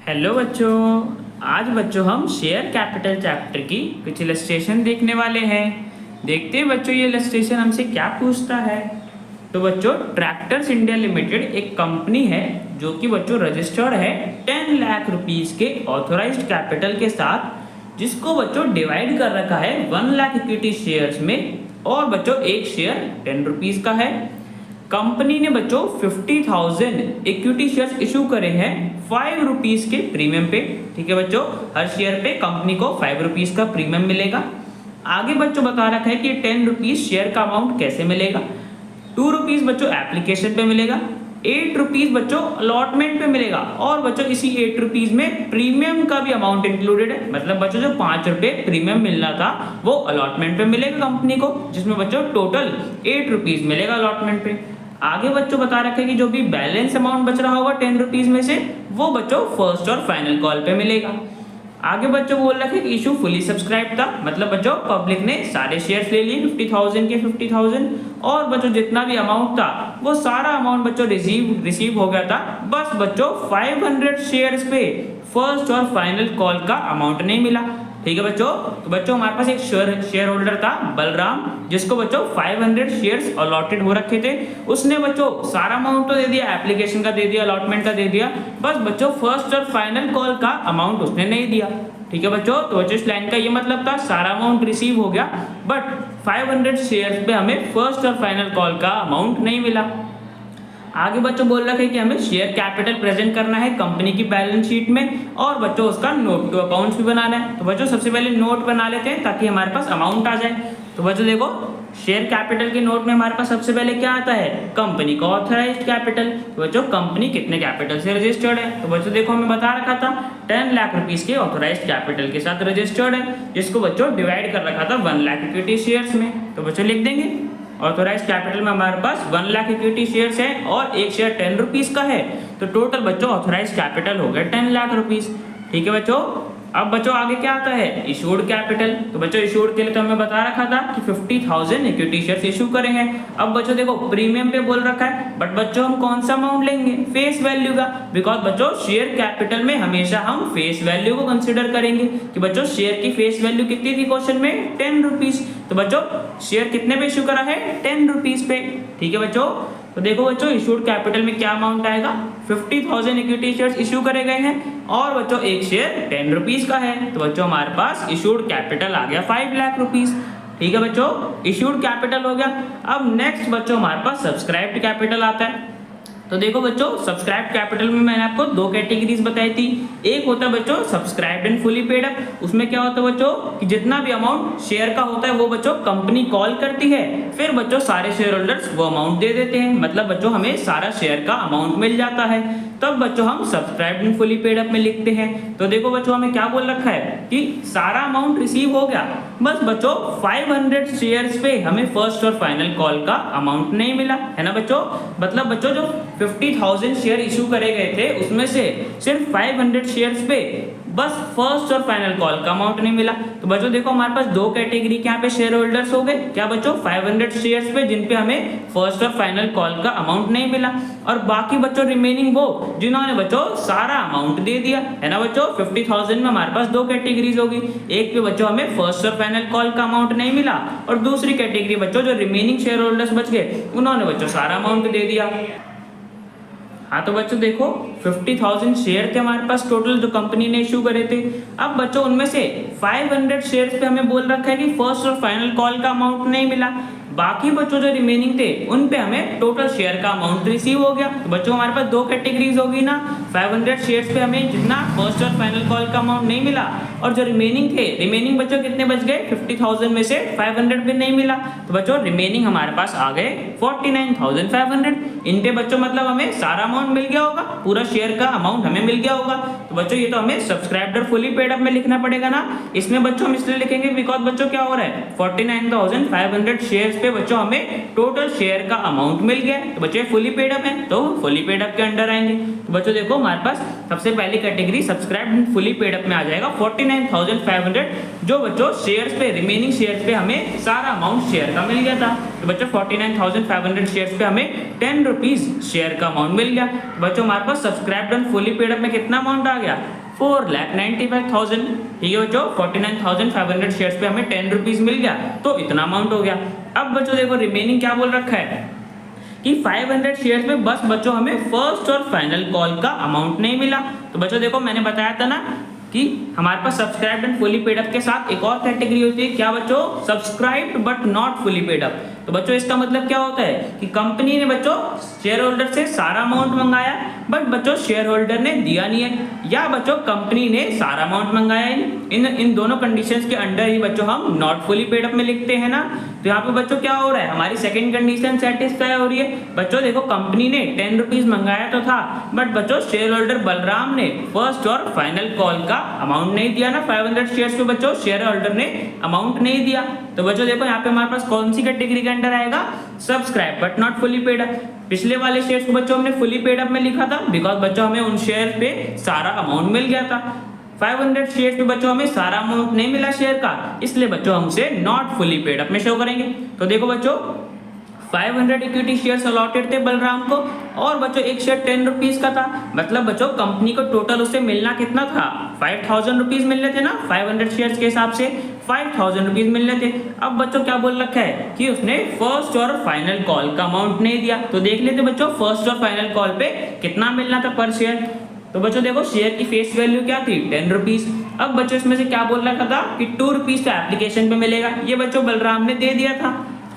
Hello बच्चों। आज बच्चों हम शेयर कैपिटल चैप्टर की कुछ इलस्ट्रेशन देखने वाले हैं। देखते हैं बच्चों ये इलस्ट्रेशन हमसे क्या पूछता है। तो बच्चों ट्रैक्टर्स इंडिया लिमिटेड एक कंपनी है जो कि बच्चों रजिस्टर्ड है 10 लाख रुपीस के ऑथोराइज्ड कैपिटल के साथ, जिसको बच्चों डिवाइड कर रखा है 1 लाख इक्विटी शेयर्स में। और बच्चों एक शेयर 10 रुपीस का है। कंपनी ने बच्चों 50,000 इक्विटी शेयर्स इशू करे हैं 5 रुपीस के प्रीमियम पे। ठीक है बच्चों, हर शेयर पे कंपनी को 5 रुपीस का प्रीमियम मिलेगा। आगे बच्चों बता रखा है कि 10 रुपीस शेयर का अमाउंट कैसे मिलेगा। 2 रुपीस बच्चों एप्लीकेशन पे मिलेगा, 8 रुपीस बच्चों अलॉटमेंट पे मिलेगा। और बच्चों इसी 8 रुपीस में प्रीमियम का भी अमाउंट इंक्लूडेड है। मतलब बच्चों जो 5 रुपए प्रीमियम मिलना था वो अलॉटमेंट पे मिलेगा कंपनी को, जिसमें बच्चों टोटल 8 रुपीस मिलेगा अलॉटमेंट पे। आगे बच्चों बता रखे कि जो भी बैलेंस अमाउंट बच रहा होगा 10 रुपीस में से वो बच्चों फर्स्ट और फाइनल कॉल पे मिलेगा। आगे बच्चों बोल रखे कि इशू फुली सब्सक्राइब था, मतलब बच्चों पब्लिक ने सारे शेयर्स ले लिए 50,000 के 50,000। और बच्चों जितना भी अमाउंट था वो सारा अमाउंट बच्चों रिसीव हो गया था। बस बच्चों 500 शेयर्स पे फर्स्ट और फाइनल कॉल का अमाउंट नहीं मिला। ठीक है बच्चों, तो बच्चों हमारे पास एक शेयर होल्डर था बलराम, जिसको बच्चों 500 शेयर्स अलॉटेड हो रखे थे। उसने बच्चों सारा अमाउंट तो दे दिया, एप्लीकेशन का दे दिया, अलॉटमेंट का दे दिया, बस बच्चों फर्स्ट और फाइनल कॉल का अमाउंट उसने नहीं दिया। ठीक है बच्चों, तो बच्चों इस लाइन का ये मतलब था सारा अमाउंट रिसीव हो गया बट 500 शेयर्स पे हमें फर्स्ट और फाइनल कॉल का अमाउंट नहीं मिला। आगे बच्चों बोल रखा है कि हमें शेयर कैपिटल प्रेजेंट करना है कंपनी की बैलेंस शीट में, और बच्चों उसका नोट टू अकाउंट्स भी बनाना है। तो बच्चों सबसे पहले नोट बना लेते हैं ताकि हमारे पास अमाउंट आ जाए। तो बच्चों देखो शेयर कैपिटल के नोट में हमारे पास सबसे पहले क्या आता है, कंपनी का ऑथराइज्ड कैपिटल। तो बच्चों कंपनी कितने कैपिटल से रजिस्टर्ड है, तो बच्चों देखो हमें बता रखा था 10 लाख रुपीस के ऑथराइज्ड कैपिटल के साथ रजिस्टर्ड है, जिसको बच्चों डिवाइड कर रखा था 1 लाख इक्विटी शेयर्स में। तो बच्चों लिख देंगे ऑथोराइज कैपिटल में हमारे पास 1 लाख इक्विटी शेयर्स है और एक शेयर 10 रुपीस का है। तो टोटल बच्चों ऑथोराइज कैपिटल हो गया 10 लाख रुपीस। ठीक है बच्चों, अब बच्चों आगे क्या आता है, इशूड कैपिटल। तो बच्चों इशूड के लिए तो हमें बता रखा था कि 50,000 इक्विटी शेयर्स इशू करे हैं। अब बच्चों देखो प्रीमियम पे बोल रखा है, बट बच्चों हम कौन सा अमाउंट लेंगे, फेस वैल्यू का। बिकॉज बच्चों शेयर कैपिटल में हमेशा हम फेस वैल्यू को कंसिडर करेंगे कि बच्चों शेयर की फेस वैल्यू कितनी थी क्वेश्चन में, 10 रुपीस। तो बच्चों शेयर कितने पे इशू करा है, 10 रुपीस पे। ठीक है बच्चों, तो देखो बच्चों इशूड कैपिटल में क्या अमाउंट आएगा, 50,000 इक्विटी शेयर्स इशू करे गए हैं और बच्चों एक शेयर 10 रुपीस का है। तो बच्चों हमारे पास इशूड कैपिटल आ गया 5 लाख रुपीस। ठीक है बच्चों, इशूड कैपिटल हो गया। अब नेक्स्ट बच्चों हमारे पास सब्सक्राइब्ड कैपिटल आता है। तो देखो बच्चों सब्सक्राइब कैपिटल में मैंने आपको 2 कैटेगरीज बताई थी। एक होता है बच्चों subscribed and fully paid up. उसमें क्या होता है बच्चों कि जितना भी अमाउंट शेयर का होता है वो बच्चों कंपनी कॉल करती है, फिर बच्चों सारे शेयर होल्डर्स वो अमाउंट दे देते हैं, मतलब बच्चों हमें सारा शेयर का अमाउंट मिल जाता है। तब बच्चों हम subscribed and fully paid up में लिखते हैं। तो देखो बच्चों हमें क्या बोल रखा है कि सारा अमाउंट रिसीव हो गया, बस बच्चों 500 शेयर्स पे हमें फर्स्ट और फाइनल कॉल का अमाउंट नहीं मिला, है ना बच्चों। मतलब बच्चों जो 50,000 शेयर इशू करे गए थे उसमें से सिर्फ 500 शेयर्स पे बस फर्स्ट और फाइनल कॉल का अमाउंट नहीं मिला। तो बच्चों देखो हमारे पास 2 कैटेगरी के यहाँ पे शेयर होल्डर्स हो गए, क्या बच्चों 500 शेयर्स पे जिन पे हमें फर्स्ट और फाइनल कॉल का अमाउंट नहीं मिला, और बाकी बच्चों रिमेनिंग वो जिन्होंने बच्चों सारा अमाउंट दे दिया, है ना बच्चों। 50,000 में हमारे पास 2 कैटेगरीज होगी, एक पे बच्चों हमें फर्स्ट और फाइनल कॉल का अमाउंट नहीं मिला, और दूसरी कैटेगरी बच्चों जो रिमेनिंग शेयर होल्डर्स बच गए उन्होंने बच्चों सारा अमाउंट दे दिया। हाँ तो बच्चों देखो 50,000 शेयर थे हमारे पास टोटल जो कंपनी ने इशू करे थे। अब बच्चों उनमें से 500 शेयर्स पे हमें बोल रखा है कि फर्स्ट और फाइनल कॉल का अमाउंट नहीं मिला। बाकी बच्चों जो रिमेनिंग थे उन पे हमें टोटल शेयर का अमाउंट रिसीव हो गया। तो बच्चों हमारे पास 2 कैटेगरीज होगी ना, 500 शेयर्स पे हमें जितना फर्स्ट और फाइनल कॉल का अमाउंट नहीं मिला, और जो रिमेनिंग थे, रिमेनिंग बच्चों कितने बच गए, 50,000 में से 500 पे नहीं मिला। तो बच्चों रिमेनिंग हमारे पास आ गए 49,500। इन पे बच्चों मतलब हमें सारा अमाउंट मिल गया होगा, पूरा शेयर का अमाउंट हमें मिल गया होगा। तो बच्चों ये तो हमें सब्सक्राइब्ड और फुली पेड अप में लिखना पड़ेगा ना। इसमें बच्चों हम इसलिए लिखेंगे बिकॉज बच्चों क्या हो रहा है 49,500 शेयर्स पे पे बच्चों हमें टोटल शेयर का अमाउंट मिल गया। तो बच्चों फुली पेड अप है तो फुली पेड अप के अंडर आएंगे। तो बच्चों देखो हमारे पास सबसे पहली category subscribe fully paid up में आ जाएगा 49,500, जो बच्चों शेयर्स पे रिमेनिंग शेयर्स पे हमें सारा अमाउंट शेयर का मिल गया था। तो बच्चों 49,500 शेयर्स पे हमें 10 रुपीज शेयर का अमाउंट मिल गया। तो बच्चों हमारे पास subscribe and fully paid up में कितना अमाउंट आ गया 4,95,000। ठीक है बच्चों 49,500 शेयर्स पे हमें 10 रुपीज मिल गया, तो इतना अमाउंट हो गया। अब बच्चों देखो रिमेनिंग क्या बोल रखा है कि 500 शेयर्स में बस बच्चों हमें फर्स्ट और फाइनल कॉल का अमाउंट नहीं मिला। तो बच्चों देखो मैंने बताया था ना कि हमारे पास subscribed and fully paid up के साथ एक और कैटेगरी होती है, क्या बच्चों, subscribed but not fully paid up. तो बच्चों इसका मतलब क्या होता है कि कंपनी ने बच्चों शेयर होल्डर से सारा अमाउंट मंगाया बट बच्चों शेयर होल्डर ने दिया नहीं है, या बच्चों कंपनी ने सारा अमाउंट मंगाया है। इन दोनों कंडीशंस के अंडर ही बच्चों हम नॉट फुली पेड अप में लिखते हैं ना। तो यहाँ पे बच्चों क्या हो रहा है, हमारी सेकंड कंडीशन सेटिस्फाई हो रही है। बच्चों देखो कंपनी ने 10 रुपीज मंगाया तो था, बट बच्चों शेयर होल्डर बलराम ने फर्स्ट और फाइनल कॉल का अमाउंट नहीं दिया ना। 500 शेयर्स पे बच्चों शेयर होल्डर ने अमाउंट नहीं दिया। तो बच्चों देखो यहाँ पे हमारे पास कौन सी कैटेगरी के अंडर आएगा, subscribe but not fully paid up. पिछले वाले शेयर्स को बच्चों हमने फुली पेड अप में लिखा था बिकॉज बच्चों हमें उन शेयर पे सारा अमाउंट मिल गया था। 500 शेयर्स पे बच्चों हमें सारा अमाउंट नहीं मिला शेयर का, इसलिए बच्चों हम उसे नॉट फुली पेड अप में शो करेंगे। तो देखो बच्चों 500 इक्विटी शेयर्स अलॉटेड थे बलराम को और बच्चों एक शेयर 10 रुपीज का था, मतलब बच्चों कंपनी को टोटल उससे मिलना कितना था, 5,000 रुपीज मिलने थे ना। 500 शेयर्स के हिसाब से 5,000 रुपीज मिलने थे। अब बच्चों क्या बोल रखा है कि उसने फर्स्ट और फाइनल कॉल का अमाउंट नहीं दिया। तो देख लेते बच्चों फर्स्ट और फाइनल कॉल पे कितना मिलना था पर शेयर। तो बच्चों देखो शेयर की फेस वैल्यू क्या थी 10 रुपीज। अब बच्चों इसमें से क्या बोल रखा था कि 2 रुपीज तो एप्लीकेशन पे मिलेगा, ये बच्चों बलराम ने दे दिया था।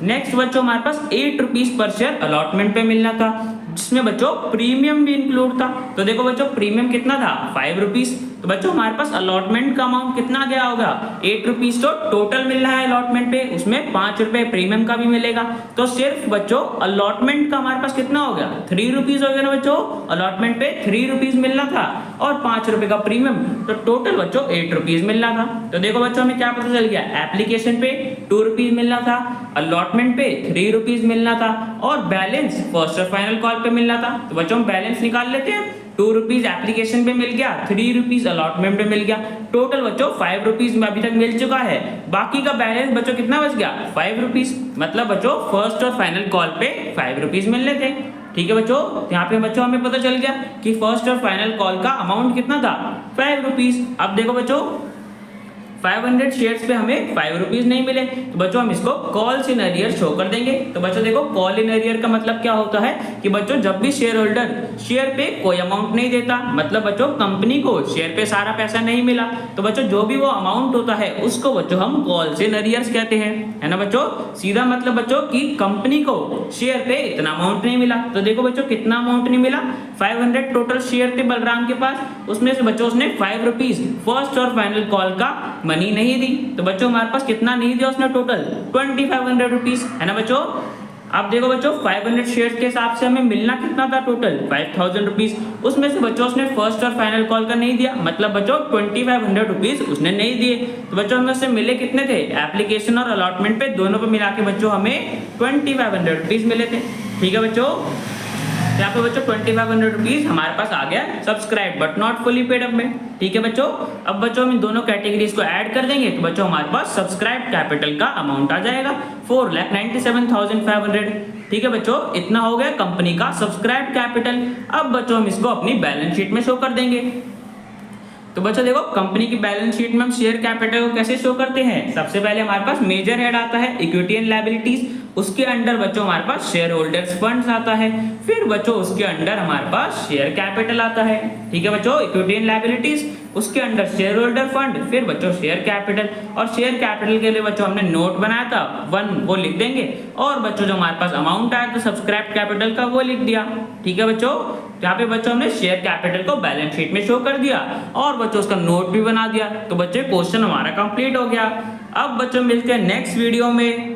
नेक्स्ट बच्चों हमारे पास 8 रुपीज पर शेयर अलॉटमेंट पे मिलना था, जिसमें बच्चों प्रीमियम भी इंक्लूड था। तो देखो बच्चों प्रीमियम कितना था 5 रुपीज। तो बच्चों हमारे पास अलॉटमेंट का अमाउंट कितना गया होगा 8 रुपीज। तो टोटल मिल रहा है अलॉटमेंट पे, उसमें 5 रुपए प्रीमियम का भी मिलेगा। तो सिर्फ बच्चों अलॉटमेंट का हमारे पास कितना हो गया 3 रुपीज हो गया ना बच्चों। अलॉटमेंट पे 3 रुपीज मिलना था और 5 रुपए का प्रीमियम, तो टोटल बच्चों 8 रुपीज मिलना था। तो देखो बच्चों हमें क्या पता चल गया, एप्लीकेशन पे 2 रुपीज मिलना था, अलॉटमेंट पे 3 रुपीज मिलना था और बैलेंस फर्स्ट और फाइनल कॉल पे मिलना था। तो बच्चों हम बैलेंस निकाल लेते हैं। 2 रुपीज एप्लीकेशन पे मिल गया, 3 रुपीज अलॉटमेंट पे मिल गया, टोटल बच्चों 5 रुपीज में अभी तक मिल चुका है। बाकी का बैलेंस बच्चों कितना बच गया 5 रुपीज, मतलब बच्चों फर्स्ट और फाइनल कॉल पे 5 रुपीज मिलने थे। ठीक है बच्चों, यहाँ पे बच्चों हमें पता चल गया कि फर्स्ट और फाइनल कॉल का अमाउंट कितना था 5 रुपीज। अब देखो बच्चों 500 शेयर्स पे हमें 5 रुपीज नहीं मिले, तो बच्चों हम इसको कॉल्स इन अरियर शो कर देंगे। तो बच्चों देखो कॉल इन अरियर का मतलब क्या होता है कि बच्चों जब भी शेयर होल्डर शेयर पे कोई अमाउंट नहीं देता, मतलब बच्चों कंपनी को शेयर पे सारा पैसा नहीं मिला, तो बच्चों जो भी वो अमाउंट होता है उसको बच्चों हम कॉल्स इन अरियर्स कहते हैं, है ना बच्चों। सीधा मतलब बच्चों कि कंपनी को शेयर पे इतना अमाउंट नहीं मिला। तो देखो बच्चों कितना अमाउंट नहीं मिला, 500 टोटल शेयर थे बलराम के पास, उसमें से बच्चों उसने 5 रुपीज फर्स्ट और फाइनल कॉल का मनी नहीं दी। तो बच्चों हमारे पास कितना नहीं दिया उसने, टोटल 2500 रुपीज, है ना बच्चों। अब देखो बच्चों 500 शेयर्स के हिसाब से हमें मिलना कितना था टोटल 5000 रुपीज, उसमें से बच्चों उसने फर्स्ट और फाइनल कॉल का नहीं दिया, मतलब बच्चों 2500 रुपीज उसने नहीं दिए। तो बच्चों हमें उससे मिले कितने थे, एप्लीकेशन और अलॉटमेंट पे दोनों पे मिला के बच्चों हमें 2500 रुपीज मिले थे। ठीक है बच्चों, यहाँ पे बच्चों 2500 रुपीज हमारे पास आ गया subscribe but not fully paid up में। ठीक है बच्चों, अब बच्चों हम इन दोनों कैटेगरीज को ऐड कर देंगे तो बच्चों हमारे पास सब्सक्राइब कैपिटल का अमाउंट आ जाएगा 4,97,500। ठीक है बच्चों, इतना हो गया कंपनी का सब्सक्राइब कैपिटल। अब बच्चों हम इसको अपनी बैलेंस शीट में शो कर देंगे। तो बच्चों देखो कंपनी की बैलेंस शीट में हम शेयर कैपिटल को कैसे शो करते हैं, सबसे पहले हमारे पास मेजर हेड आता है इक्विटी एंड लायबिलिटीज, उसके अंडर बच्चों हमारे पास शेयर होल्डर्स फंड्स आता है, फिर बच्चों उसके अंडर हमारे पास शेयर कैपिटल आता है। ठीक है बच्चों, इक्विटी एंड लायबिलिटीज, उसके अंडर शेयर होल्डर फंड, फिर बच्चों शेयर कैपिटल, और शेयर कैपिटल के लिए बच्चों हमने नोट बनाया था 1 वो लिख देंगे, और बच्चों जो हमारे पास अमाउंट आया था सब्सक्राइब कैपिटल का वो लिख दिया। ठीक है बच्चों, यहाँ पे बच्चों हमने शेयर कैपिटल को बैलेंस शीट में शो कर दिया और बच्चों उसका नोट भी बना दिया। तो बच्चे क्वेश्चन हमारा कंप्लीट हो गया। अब बच्चों मिलते हैं नेक्स्ट वीडियो में।